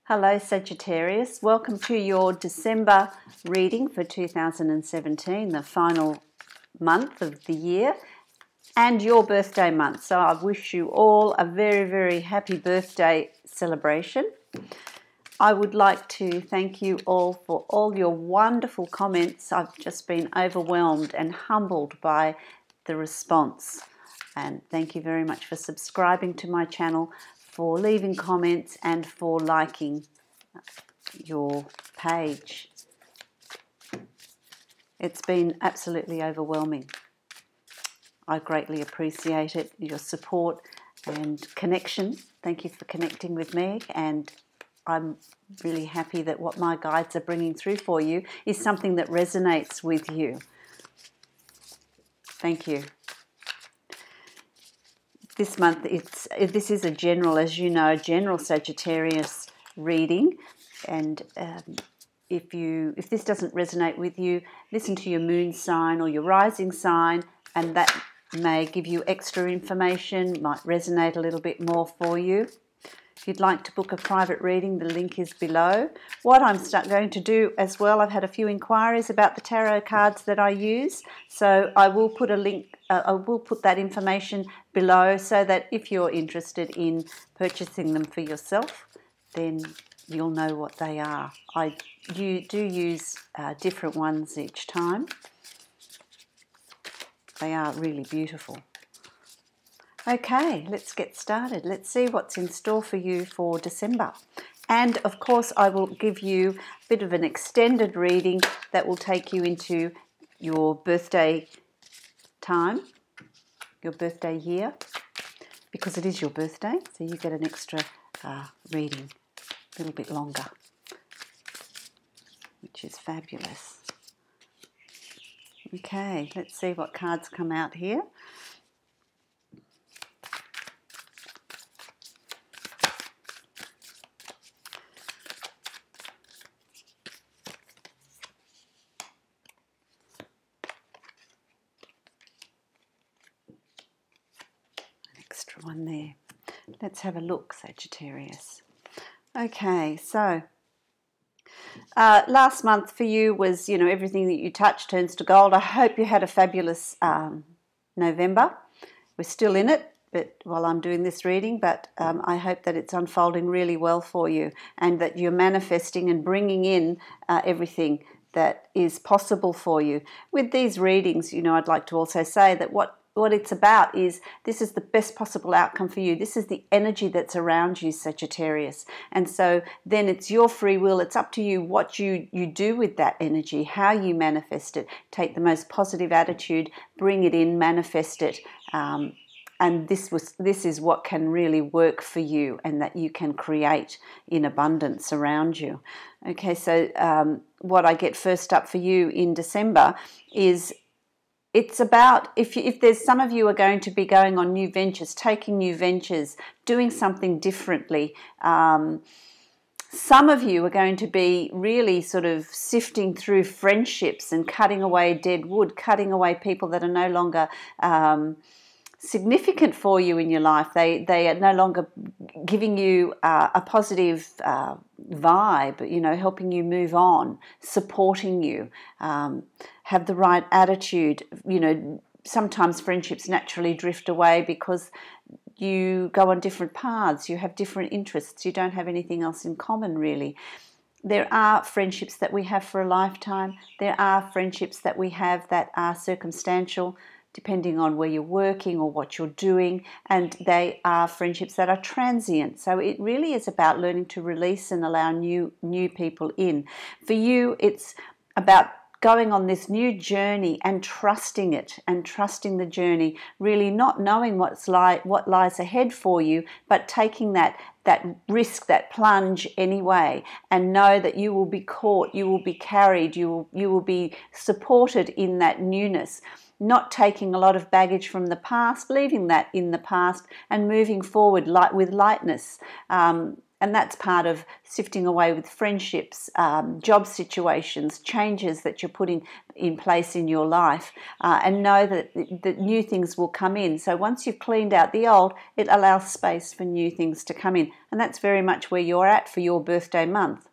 Hello Sagittarius, welcome to your December reading for 2017, the final month of the year and your birthday month. So I wish you all a very, very happy birthday celebration. I would like to thank you all for all your wonderful comments. I've just been overwhelmed and humbled by the response. And thank you very much for subscribing to my channel, for leaving comments and for liking your page. It's been absolutely overwhelming. I greatly appreciate it, your support and connection. Thank you for connecting with me, and I'm really happy that what my guides are bringing through for you is something that resonates with you. Thank you. This month, this is a general, as you know, general Sagittarius reading, and if this doesn't resonate with you, listen to your moon sign or your rising sign, and that may give you extra information, might resonate a little bit more for you. If you'd like to book a private reading, the link is below. What I'm going to do as well, I've had a few inquiries about the tarot cards that I use, so I will put a link, I will put that information below so that if you're interested in purchasing them for yourself, then you'll know what they are. You do use different ones each time. They are really beautiful. Okay, let's get started. Let's see what's in store for you for December. And of course, I will give you a bit of an extended reading that will take you into your birthday time, your birthday year, because it is your birthday, so you get an extra reading, a little bit longer, which is fabulous. Okay, let's see what cards come out here. One there. Let's have a look, Sagittarius. Okay, so last month for you was, everything that you touch turns to gold. I hope you had a fabulous November. We're still in it, but while I'm doing this reading, but I hope that it's unfolding really well for you and that you're manifesting and bringing in everything that is possible for you. With these readings, I'd like to also say that what it's about is this is the best possible outcome for you. This is the energy that's around you, Sagittarius. And so then it's your free will. It's up to you what you do with that energy, how you manifest it. Take the most positive attitude, bring it in, manifest it. And this is what can really work for you and that you can create in abundance around you. Okay, so what I get first up for you in December is it's about, if there's some of you are going to be going on new ventures, taking new ventures, doing something differently. Some of you are going to be really sort of sifting through friendships and cutting away dead wood, cutting away people that are no longer significant for you in your life. They are no longer giving you a positive vibe, helping you move on, supporting you, have the right attitude. Sometimes friendships naturally drift away because you go on different paths, you have different interests, you don't have anything else in common really. There are friendships that we have for a lifetime. There are friendships that we have that are circumstantial, depending on where you're working or what you're doing, and they are friendships that are transient. So it really is about learning to release and allow new people in. For you, it's about going on this new journey and trusting it and trusting the journey, really not knowing what lies ahead for you, but taking that risk, that plunge anyway, and know that you will be caught, you will be carried, you will be supported in that newness. Not taking a lot of baggage from the past, leaving that in the past and moving forward with lightness. And that's part of sifting away with friendships, job situations, changes that you're putting in place in your life, and know that new things will come in. So once you've cleaned out the old, it allows space for new things to come in. And that's very much where you're at for your birthday month.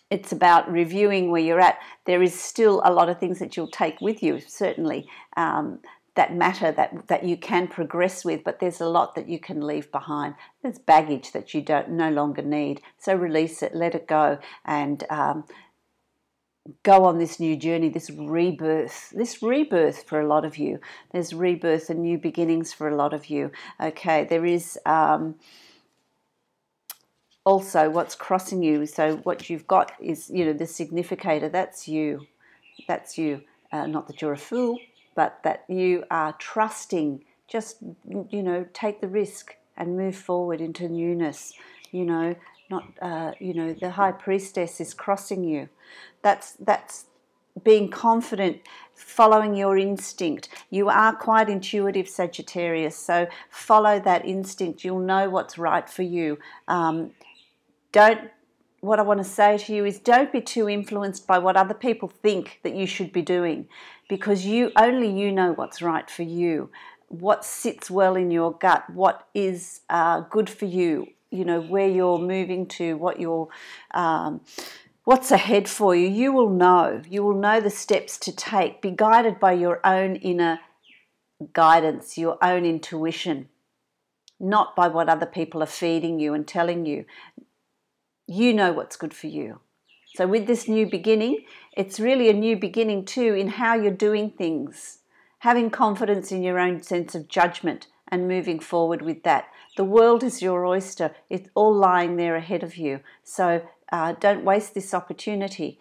It's about reviewing where you're at. There is still a lot of things that you'll take with you, certainly, that matter, that you can progress with, but there's a lot that you can leave behind. There's baggage that you no longer need. So release it, let it go, and go on this new journey, this rebirth for a lot of you. There's rebirth and new beginnings for a lot of you. Okay, there is also what's crossing you. So what you've got is, the significator. That's you. Not that you're a fool, but that you are trusting. Just, take the risk and move forward into newness. The high priestess is crossing you. That's being confident, following your instinct. You are quite intuitive, Sagittarius, so follow that instinct. You'll know what's right for you. What I want to say to you is, don't be too influenced by what other people think that you should be doing, because only you know what's right for you, what sits well in your gut, what is good for you, where you're moving to, what's ahead for you. You will know the steps to take. Be guided by your own inner guidance, your own intuition, not by what other people are feeding you and telling you. You know what's good for you. So with this new beginning, it's really a new beginning too in how you're doing things, having confidence in your own sense of judgment and moving forward with that. The world is your oyster. It's all lying there ahead of you. So don't waste this opportunity.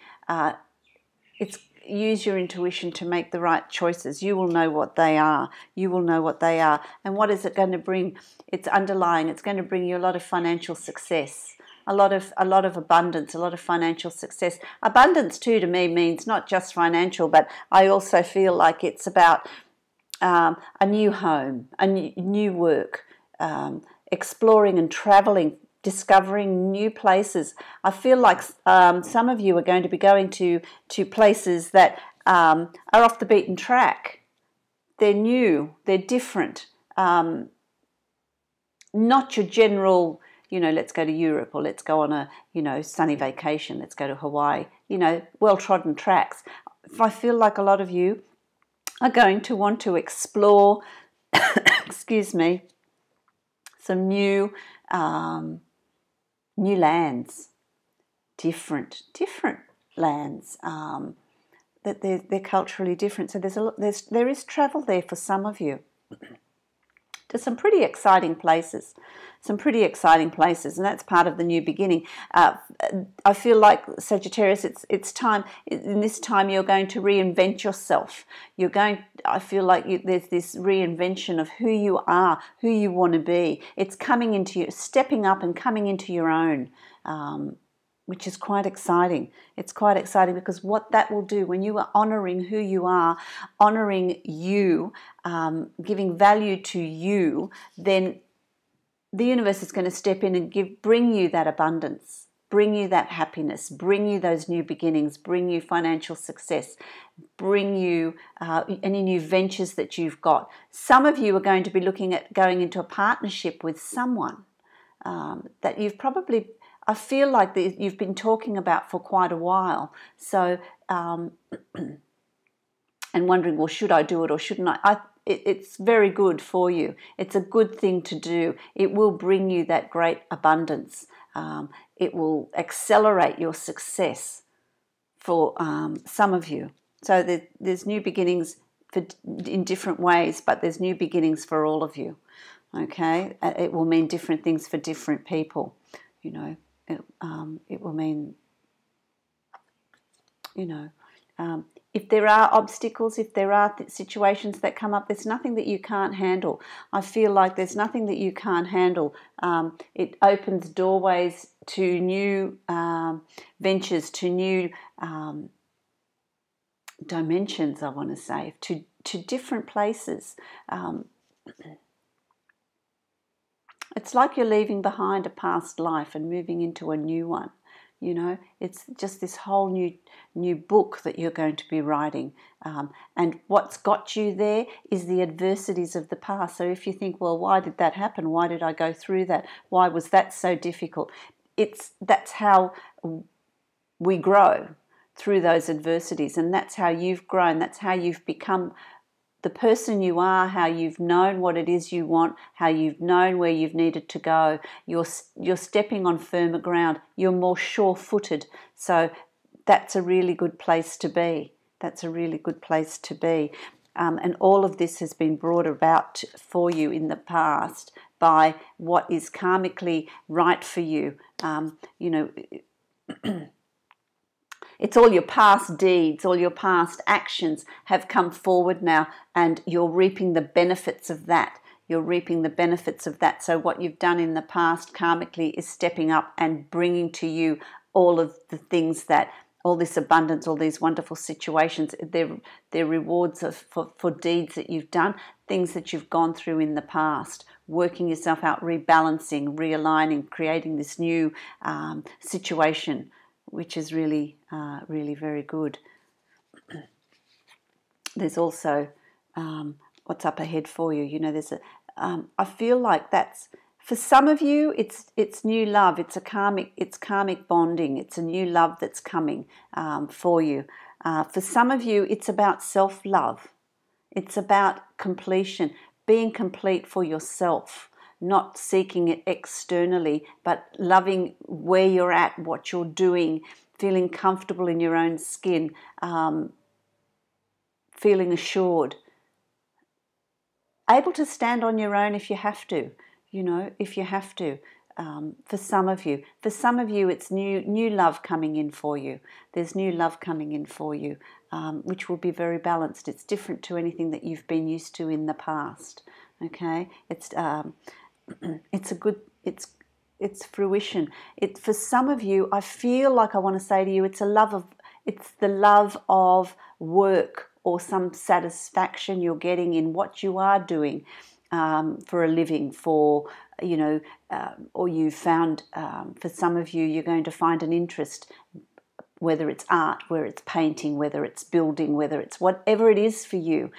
Use your intuition to make the right choices. You will know what they are. And what is it going to bring? It's underlying. It's going to bring you a lot of financial success. A lot of abundance, a lot of financial success. Abundance too, to me, means not just financial, but I also feel like it's about a new home, a new work, exploring and traveling, discovering new places. I feel like some of you are going to be going to places that are off the beaten track. They're new, they're different. Not your general, let's go to Europe, or let's go on a, sunny vacation, let's go to Hawaii, well-trodden tracks. I feel like a lot of you are going to want to explore, excuse me, some new lands, different lands, that they're culturally different. So there is travel there for some of you to some pretty exciting places, and that's part of the new beginning. I feel like, Sagittarius, it's time. In this time, you're going to reinvent yourself. I feel like there's this reinvention of who you are, who you want to be. It's coming into you, stepping up and coming into your own, which is quite exciting. It's quite exciting because what that will do when you are honouring who you are, honouring you, giving value to you, then the universe is going to step in and bring you that abundance, bring you that happiness, bring you those new beginnings, bring you financial success, bring you any new ventures that you've got. Some of you are going to be looking at going into a partnership with someone that you've probably, I feel like you've been talking about for quite a while. So, and wondering, well, should I do it or shouldn't I? It's very good for you. It's a good thing to do. It will bring you that great abundance. It will accelerate your success for some of you. So there's new beginnings in different ways, but there's new beginnings for all of you. Okay? It will mean different things for different people. It will mean, if there are obstacles, if there are situations that come up, there's nothing that you can't handle. I feel like there's nothing that you can't handle. It opens doorways to new ventures, to new dimensions, I want to say, to different places. It's like you're leaving behind a past life and moving into a new one. You know, it's just this whole new book that you're going to be writing. And what's got you there is the adversities of the past. So if you think, well, why did that happen? Why did I go through that? Why was that so difficult? That's how we grow, through those adversities, and that's how you've grown. That's how you've become the person you are, how you've known what it is you want, how you've known where you've needed to go. You're stepping on firmer ground. You're more sure-footed. So that's a really good place to be. That's a really good place to be. And all of this has been brought about for you in the past by what is karmically right for you. You know, it's all your past deeds, all your past actions have come forward now, and you're reaping the benefits of that. You're reaping the benefits of that. So what you've done in the past karmically is stepping up and bringing to you all of the things that, all this abundance, all these wonderful situations. They're rewards for deeds that you've done, things that you've gone through in the past, working yourself out, rebalancing, realigning, creating this new situation, which is really, really very good. There's also what's up ahead for you. You know, I feel like that's, for some of you, it's new love. It's karmic bonding. It's a new love that's coming for you. For some of you, it's about self-love. It's about completion, being complete for yourself. Not seeking it externally, but loving where you're at, what you're doing, feeling comfortable in your own skin, feeling assured, able to stand on your own if you have to, you know, if you have to. For some of you, it's new love coming in for you. There's new love coming in for you, which will be very balanced. It's different to anything that you've been used to in the past. Okay, it's fruition. For some of you, I feel like I want to say to you, it's the love of work or some satisfaction you're getting in what you are doing for a living, or you found, for some of you, you're going to find an interest, whether it's art, whether it's painting, whether it's building, whether it's whatever it is for you.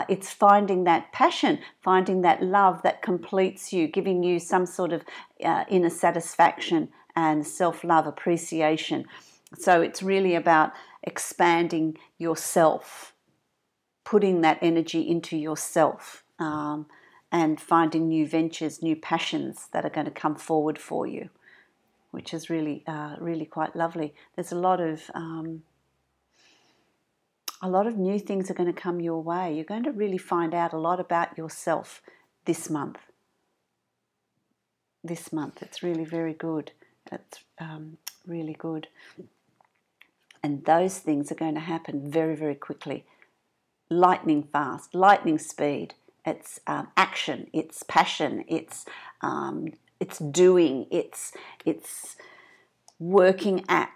It's finding that passion, finding that love that completes you, giving you some sort of inner satisfaction and self-love, appreciation. So it's really about expanding yourself, putting that energy into yourself, and finding new ventures, new passions that are going to come forward for you, which is really, really quite lovely. There's a lot of new things are going to come your way. You're going to really find out a lot about yourself this month. This month, it's really very good. It's really good. And those things are going to happen very, very quickly. Lightning fast, lightning speed. It's action, it's passion, it's doing, it's working at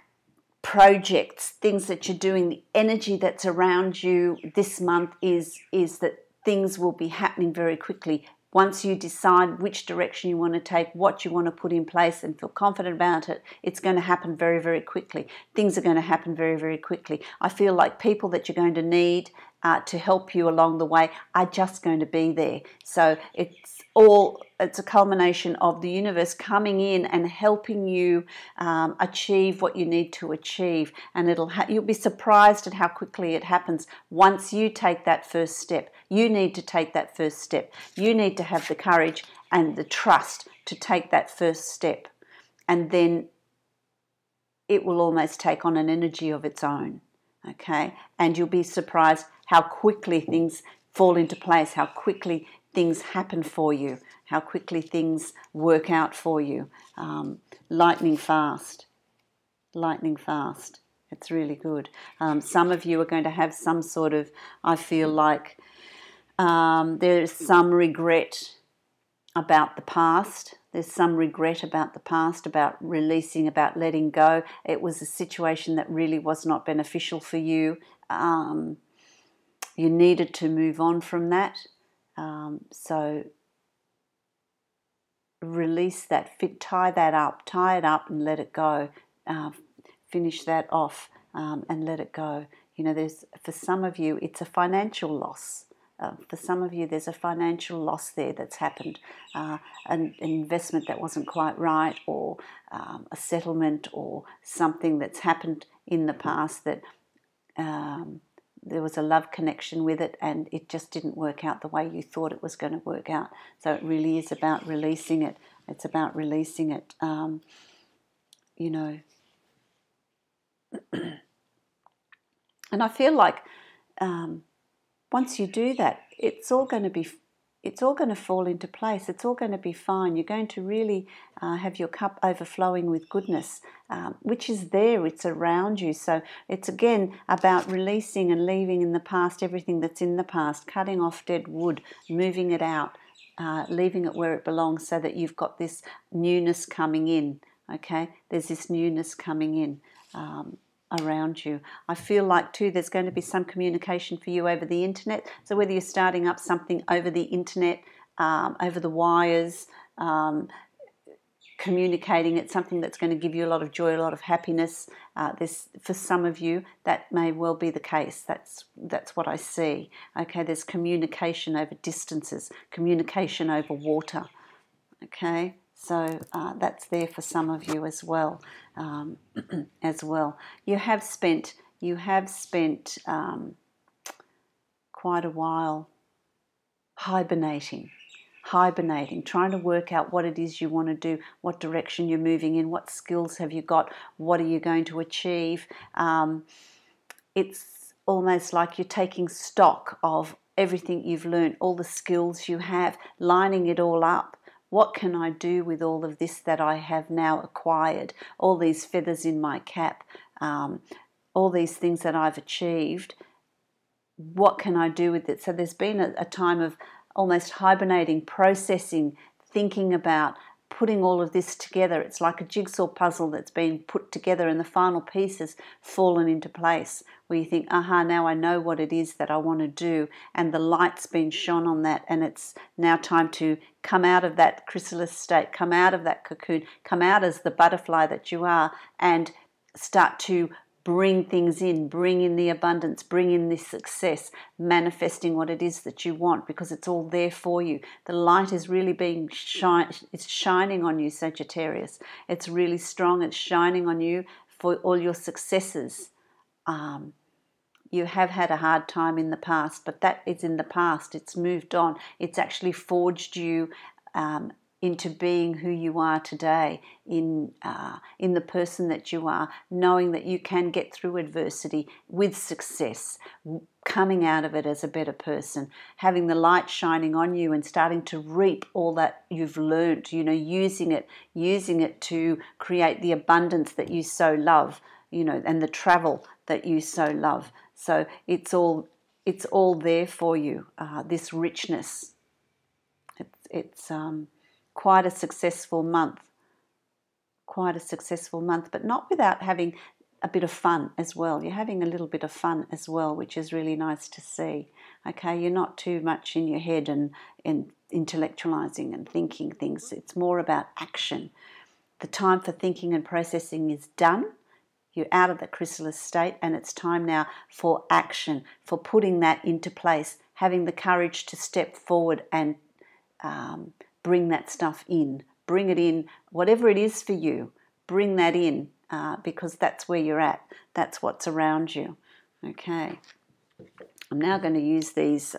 projects, things that you're doing. The energy that's around you this month is that things will be happening very quickly. Once you decide which direction you want to take, what you want to put in place and feel confident about it, it's going to happen very, very quickly. Things are going to happen very, very quickly. I feel like people that you're going to need to help you along the way are just going to be there. So it's a culmination of the universe coming in and helping you achieve what you need to achieve. And you'll be surprised at how quickly it happens once you take that first step. You need to take that first step. You need to have the courage and the trust to take that first step. And then it will almost take on an energy of its own. Okay? And you'll be surprised how quickly things fall into place, how quickly things happen for you, how quickly things work out for you. Lightning fast. Lightning fast. It's really good. Some of you are going to have some sort of, I feel like there's some regret about the past. There's some regret about the past, about releasing, about letting go. It was a situation that really was not beneficial for you. You needed to move on from that. So release that, tie that up, tie it up and let it go. Finish that off and let it go. You know, for some of you, it's a financial loss. For some of you, there's a financial loss there that's happened, an investment that wasn't quite right, or a settlement, or something that's happened in the past that there was a love connection with it and it just didn't work out the way you thought it was going to work out. So it really is about releasing it. It's about releasing it, you know. And I feel like once you do that, it's all going to fall into place. It's all going to be fine. You're going to really have your cup overflowing with goodness, which is there. It's around you. So it's again about releasing and leaving in the past everything that's in the past, cutting off dead wood, moving it out, leaving it where it belongs, so that you've got this newness coming in. Okay, there's this newness coming in. Around you. I feel like too there's going to be some communication for you over the internet. So whether you're starting up something over the internet, over the wires, communicating, it's something that's going to give you a lot of joy, a lot of happiness. For some of you, that may well be the case. That's what I see. Okay, there's communication over distances, communication over water. Okay. So that's there for some of you as well. You have spent quite a while hibernating, trying to work out what it is you want to do, what direction you're moving in, what skills have you got, what are you going to achieve. It's almost like you're taking stock of everything you've learned, all the skills you have, lining it all up. What can I do with all of this that I have now acquired? All these feathers in my cap, all these things that I've achieved. What can I do with it? So there's been a time of almost hibernating, processing, thinking about putting all of this together. It's like a jigsaw puzzle that's been put together and the final pieces fallen into place, where you think, aha, now I know what it is that I want to do, and the light's been shone on that, and it's now time to come out of that chrysalis state, come out of that cocoon, come out as the butterfly that you are, and start to bring things in, bring in the abundance, bring in this success, manifesting what it is that you want, because it's all there for you. The light is really it's shining on you, Sagittarius. It's really strong. It's shining on you for all your successes. You have had a hard time in the past, but that is in the past. It's moved on. It's actually forged you into being who you are today, in the person that you are, knowing that you can get through adversity with success, coming out of it as a better person, having the light shining on you and starting to reap all that you've learned, you know, using it to create the abundance that you so love, you know, and the travel that you so love. So it's all there for you, this richness. It's quite a successful month, but not without having a bit of fun as well. You're having a little bit of fun as well, which is really nice to see. Okay, you're not too much in your head and intellectualizing and thinking things. It's more about action. The time for thinking and processing is done. You're out of the chrysalis state, and it's time now for action, for putting that into place, having the courage to step forward and bring that stuff in. Bring it in, whatever it is for you, bring that in, because that's where you're at. That's what's around you. Okay. I'm now going to use these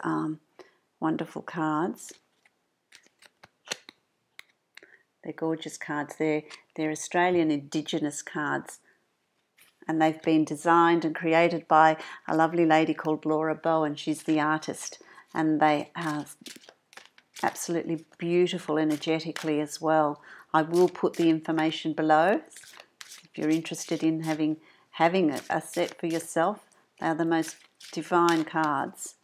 wonderful cards. They're gorgeous cards. They're Australian Indigenous cards. And they've been designed and created by a lovely lady called Laura Bowen. She's the artist. And they are absolutely beautiful energetically as well. I will put the information below if you're interested in having a set for yourself. They are the most divine cards.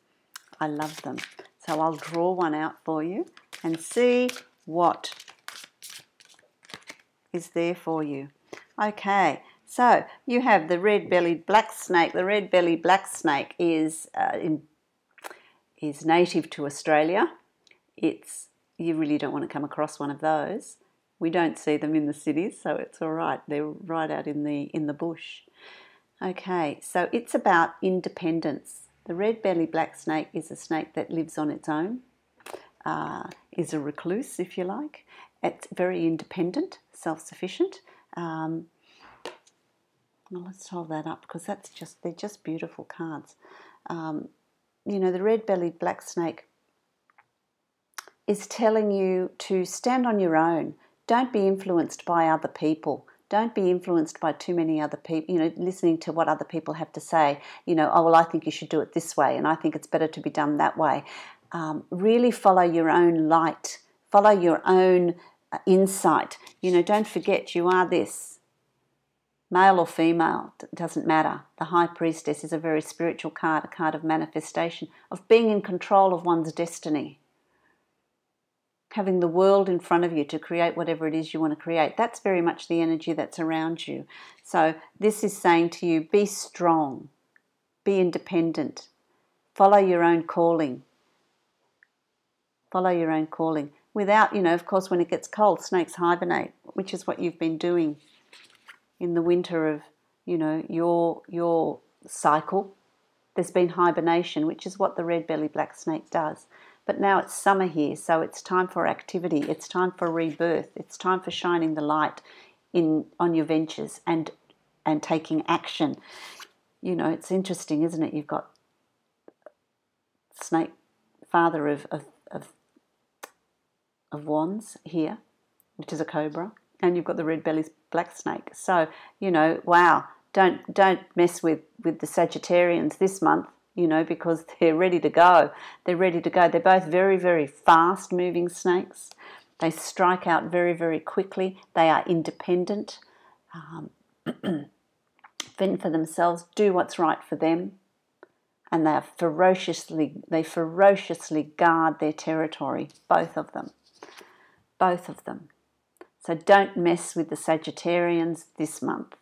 I love them. So I'll draw one out for you and see what is there for you. Okay, so you have the red-bellied black snake. The red-bellied black snake is native to Australia. It's you really don't want to come across one of those. We don't see them in the cities, so it's all right. They're right out in the bush. Okay, so it's about independence. The red-bellied black snake is a snake that lives on its own, is a recluse, if you like. It's very independent, self-sufficient. Well, let's hold that up because they're just beautiful cards. You know, the red-bellied black snake is telling you to stand on your own. Don't be influenced by other people. Don't be influenced by too many other people, you know, listening to what other people have to say. You know, oh, well, I think you should do it this way, and I think it's better to be done that way. Really follow your own light. Follow your own insight. You know, don't forget you are this. Male or female, it doesn't matter. The High Priestess is a very spiritual card, a card of manifestation, of being in control of one's destiny. Having the world in front of you to create whatever it is you want to create. That's very much the energy that's around you. So this is saying to you, be strong, be independent, follow your own calling. Follow your own calling. Without, you know, of course, when it gets cold, snakes hibernate, which is what you've been doing in the winter of, you know, your cycle. There's been hibernation, which is what the red-bellied black snake does. But now it's summer here, so it's time for activity. It's time for rebirth. It's time for shining the light on your ventures and taking action. You know, it's interesting, isn't it? You've got snake, father of wands here, which is a cobra, and you've got the red-bellied black snake. So, you know, wow, don't mess with the Sagittarians this month. You know, because they're ready to go. They're ready to go. They're both very, very fast-moving snakes. They strike out very, very quickly. They are independent, fend for themselves, do what's right for them, and they ferociously guard their territory. Both of them. Both of them. So don't mess with the Sagittarians this month,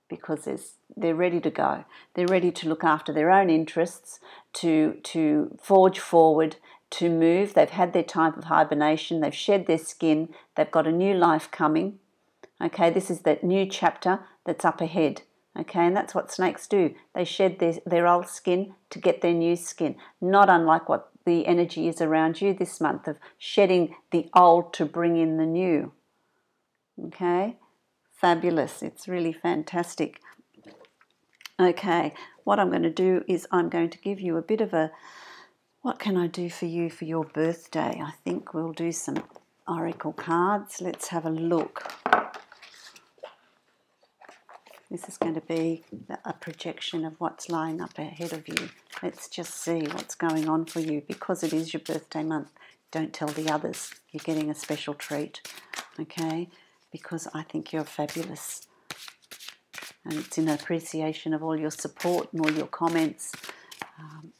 because they're ready to go. They're ready to look after their own interests, to forge forward, to move. They've had their time of hibernation. They've shed their skin. They've got a new life coming. Okay, this is that new chapter that's up ahead. Okay, and that's what snakes do. They shed their old skin to get their new skin. Not unlike what the energy is around you this month of shedding the old to bring in the new. Okay. Fabulous. It's really fantastic. Okay, what I'm going to do is I'm going to give you a bit of a, what can I do for you for your birthday? I think we'll do some oracle cards. Let's have a look. This is going to be a projection of what's lying up ahead of you. Let's just see what's going on for you. Because it is your birthday month, don't tell the others. You're getting a special treat, okay? Because I think you're fabulous. And it's in appreciation of all your support and all your comments.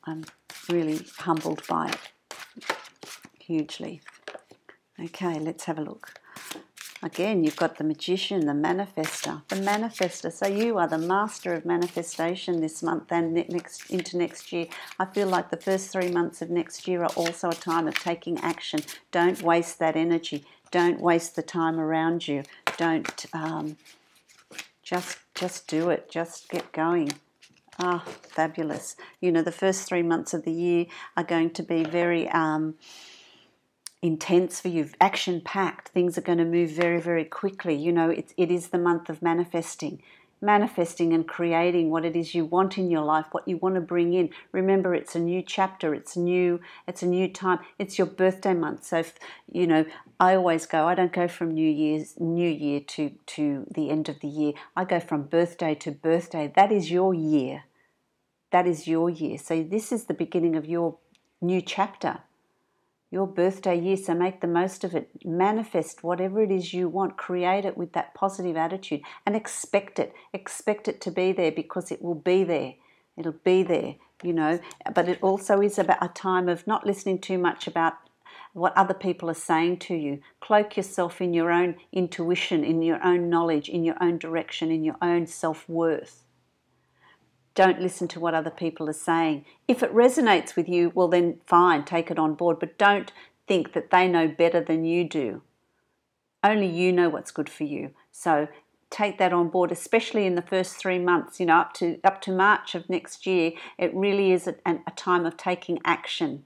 I'm really humbled by it, hugely. Okay, let's have a look. Again, you've got the Magician, the Manifester. The Manifester, so you are the master of manifestation this month and into next year. I feel like the first 3 months of next year are also a time of taking action. Don't waste that energy. Don't waste the time around you. Don't, just do it. Just get going. Ah, fabulous. You know, the first 3 months of the year are going to be very intense for you, action-packed. Things are going to move very, very quickly. You know, it is the month of manifesting and creating what it is you want in your life, what you want to bring in. Remember, it's a new chapter. It's a new time. It's your birthday month. So, you know, I always go, I don't go from New Year to the end of the year. I go from birthday to birthday. That is your year. That is your year. So this is the beginning of your new chapter. Your birthday year, so make the most of it. Manifest whatever it is you want. Create it with that positive attitude and expect it. Expect it to be there because it will be there. It'll be there, you know. But it also is about a time of not listening too much about what other people are saying to you. Cloak yourself in your own intuition, in your own knowledge, in your own direction, in your own self-worth. Don't listen to what other people are saying. If it resonates with you, well then fine, take it on board. But don't think that they know better than you do. Only you know what's good for you. So take that on board, especially in the first 3 months, up to March of next year. It really is a time of taking action.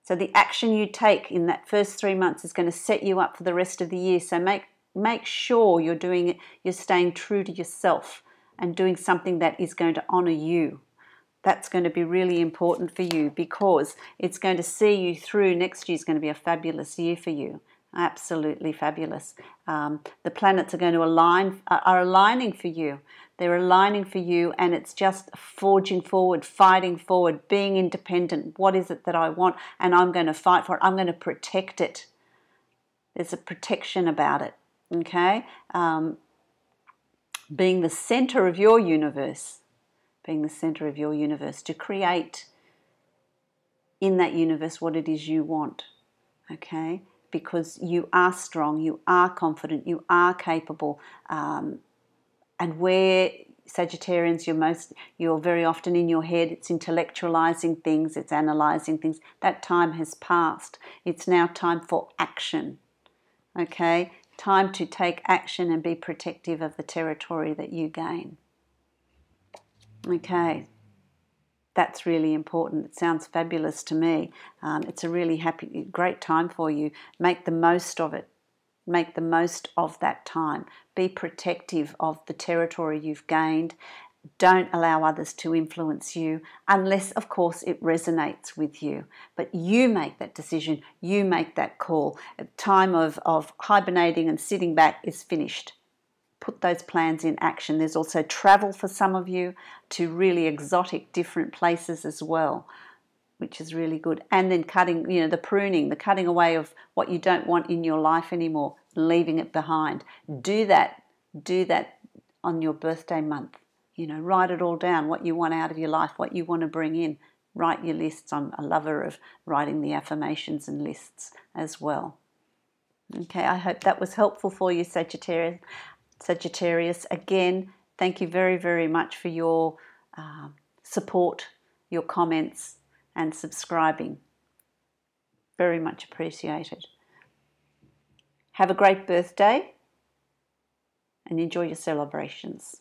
So the action you take in that first 3 months is going to set you up for the rest of the year. So make sure you're doing it, you're staying true to yourself and doing something that is going to honor you. That's going to be really important for you, because it's going to see you through. Next year is going to be a fabulous year for you. Absolutely fabulous. The planets are going to are aligning for you. They're aligning for you, and it's just forging forward, fighting forward, being independent. What is it that I want? And I'm going to fight for it. I'm going to protect it. There's a protection about it, okay? Being the center of your universe. Being the center of your universe, to create in that universe what it is you want, okay? Because you are strong, you are confident, you are capable, and where Sagittarians, you're very often in your head. It's intellectualizing things, it's analyzing things. That time has passed. It's now time for action, okay? Time to take action and be protective of the territory that you gain. Okay, that's really important. It sounds fabulous to me. It's a really great time for you. Make the most of it. Make the most of that time. Be protective of the territory you've gained. Don't allow others to influence you, unless, of course, it resonates with you. But you make that decision. You make that call. The time of hibernating and sitting back is finished. Put those plans in action. There's also travel for some of you to really exotic different places as well, which is really good. And then cutting, the pruning, the cutting away of what you don't want in your life anymore, leaving it behind. Do that on your birthday month. Write it all down, what you want out of your life, what you want to bring in. Write your lists. I'm a lover of writing the affirmations and lists as well. Okay, I hope that was helpful for you, Sagittarius. Again, thank you very, very much for your support, your comments, and subscribing. Very much appreciated. Have a great birthday and enjoy your celebrations.